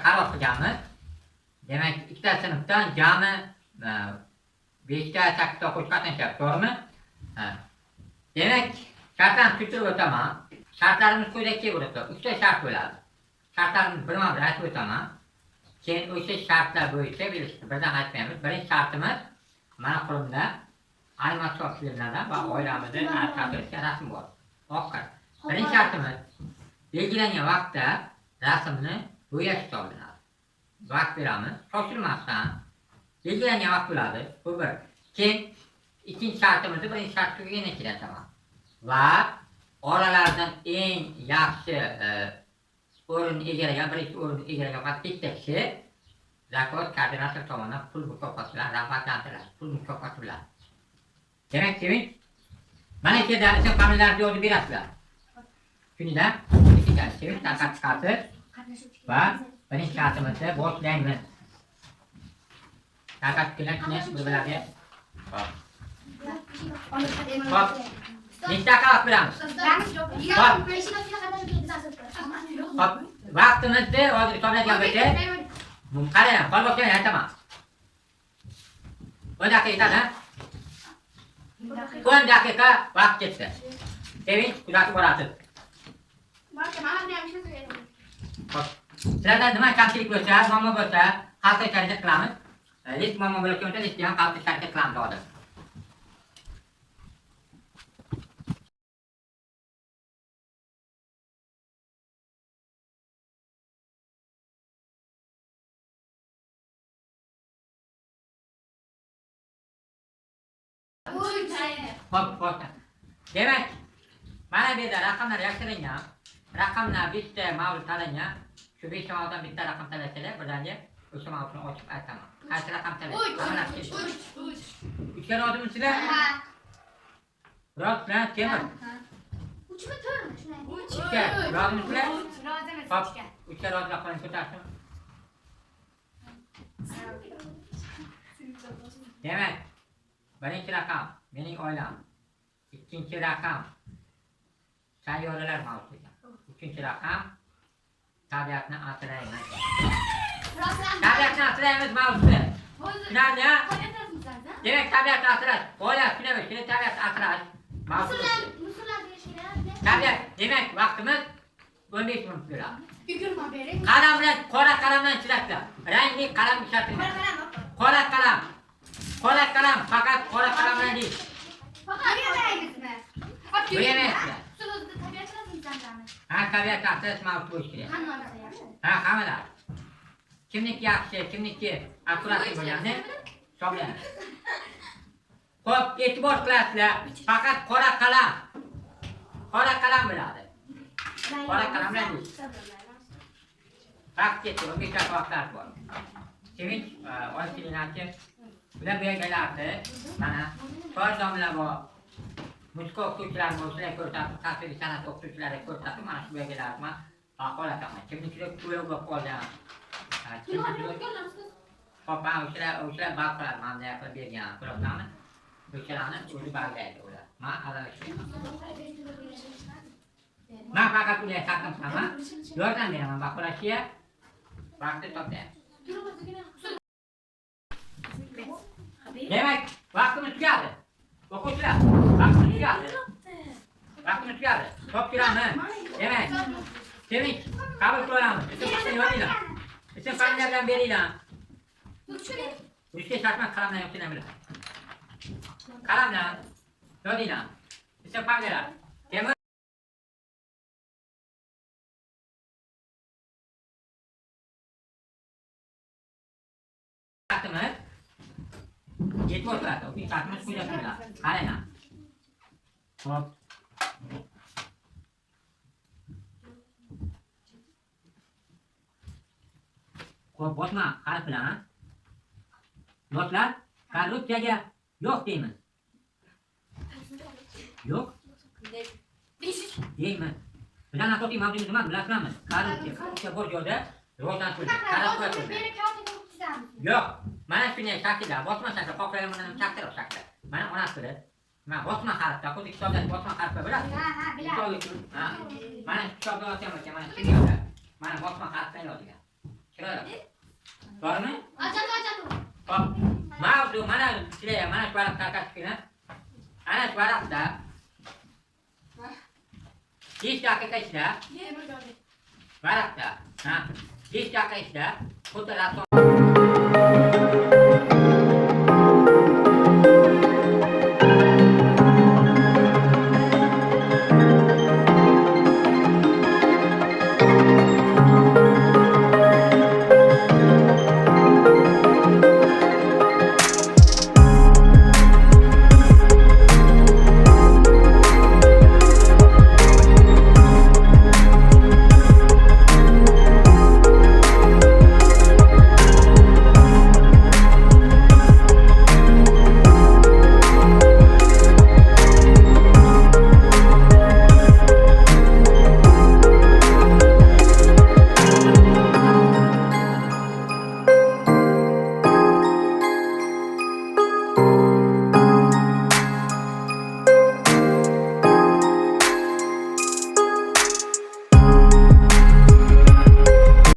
Qaror qilganmiz. Demak, ikkita sinfdan jami 5 ta 8 ta o'quvchi qatnashyapti, to'g'rimi? Demak, shartlarni tushuntirib o'taman. Shartlarimiz quyidagi bo'ladi. 3 ta shart bo'ladi. Shartlarimizni birma-bir aytib o'taman. Keyin o'sha shartlar bo'yicha birdan aytmaymiz. Birinchi shartimiz mana qo'limda animatsion filmlardan va oilamizning tasvirga rasm bor. Oxir. Birinchi shartimiz belgilangan vaqtda rasmni bo'yash hisoblanadi. Vaqt beramiz, shoshilmasdan belgilangan vaqt bo'ladi. Bu bir. Keyin ikkinchi shartimizni birinchi shart tugagandan keyin aytaman. Va oralardan eng yaxshi o'rin egallagan, birinchi o'rin egallagan faqat bitta kishi zakot koordinator tomonidan pul mukofoti bilan rag'batlantiriladi. Pul mukofoti bilan. Demak, keyin mana shu yerda ism familiyalarni yozib berasizlar. Shunda ikkinchi tarqatib chiqasiz va birinchi shartimizni boshlaymiz. Tarqatib kelgan bir-birlariga hop. Nechta qilib beramiz? Hop. Vaqtimizni hozir hisoblagan bo'lsa, qarang, qolboqdan aytaman. 10 daqiqa yetadi. 10 daqiqa vaqt ketdi. Sevinch kuzatib borasiz. Sizlarda nima kamchilik bo'lsa, muammo bo'lsa, xalqqa harakat qilamiz. Hech muammo bo'lgan bo'lsa, hech ham xalqqa harakat qilamiz hozir. Hop. Demak, mana bu yerda raqamlar yashiringan. Raqamlar bitta mavjud tanlangan. Shu 5 mavjuddan bitta raqam tanlasalar, birdaniga o'sha mavjudni ochib aytaman. Qaysi raqam tanlaysiz? 3 ga rozimi sizlar? Ha. Rost bilan temir. 3 mi 4 mi? 3 ga rozimi sizlar? Hop, 3 ga rozi raqamni ko'tarsin. Demak, birinchi raqam mening oilam. Ikkinchi raqam sayyoralar mavjud. Uchinchi raqam tabiatni asraymiz. Tabiatni asraymiz mavzusi. Tushunarli? Demak, tabiatni asrash. Oila tushunamiz, tabiatni asrash mavzusi. Tabiat, demak, vaqtimiz 15 minut bo'ladi. Qalam bilan, qora qalam bilan chizasizlar. Rangli qalam ishlatilmaydi. Qora qalam. Qora qalam, faqat qora qalam bilan deysiz. Bo'yamaysizlar. Ha, tabiat asrash mavzusi bo'lishi kerak. Ha, hammalar. Kimniki yaxshi, kimniki akkuratli bo'lgani hisoblanadi. Xo'p, e'tibor qilasizlar. Faqat qora qalam. Qora qalam bo'ladi. Qora qalam bilan deysiz. Vaqt ketdi, 15 daqiqa vaqtlar bor. Sevinch, oychilinati. Bular bu yerga keladi. Mana farzandlar bor. Musiqa o'qituvchilari bo'lsa, ko'rsatib, tasviriy san'at o'qituvchilari ko'rsatib, mana shu yerga keladi. Holatami. Kimnikiga ko'ylak bo'lib qolgan. Papa o'shalar bal qiladi, mana qilib bergan, ko'ryapsizmi? O'shalarni o'zi ballaydi ular. Men aralashmayman. Men faqat ularga ta'lim qilaman. Yordam beraman baqirashga. Vaqtni toplayman. Demak, vaqtimiz tugadi. O'quvchilar, vaqtimiz tugadi. Vaqtimiz tugadi. Topshiramiz. Demak, Sevinch, qabul qilamiz. Ism familiyadan beringlar. Uchga shartman qalamdan yo'qligini bilaman. Qalamdan yozinglar. Ism familiyalar. Temir. Vaqtimiz yetib o'tiradi. O'sha shartimiz quyida. Qaranglar. Xo'p. Xo'p, bosma harf bilan notlar korrupsiyaga yo'q deymiz. Yo'q? Deymiz. Bizdan asosiy mavzuyimiz nima bilasizmi? Korrupsiya bor joyda rivojlantirish. Yo'q. Mana shunday shaklda, bosma shaklda, qo'qlagan kattaroq shaklda. Mana onasi mana bosma harfda, xuddi kitobda bosma harfi bilasiz? Ha, bilasiz. Mana kitobda yozgan ekan, mana shunday. Mana bosma harfdan yozilgan. Şuraya. Var mı? Acak. Bak. Mavzu mana şuraya mana varak takas kina. Ana varak da. 20 dakika içinde varak da. Ha. 20 dakika içinde fotoğraf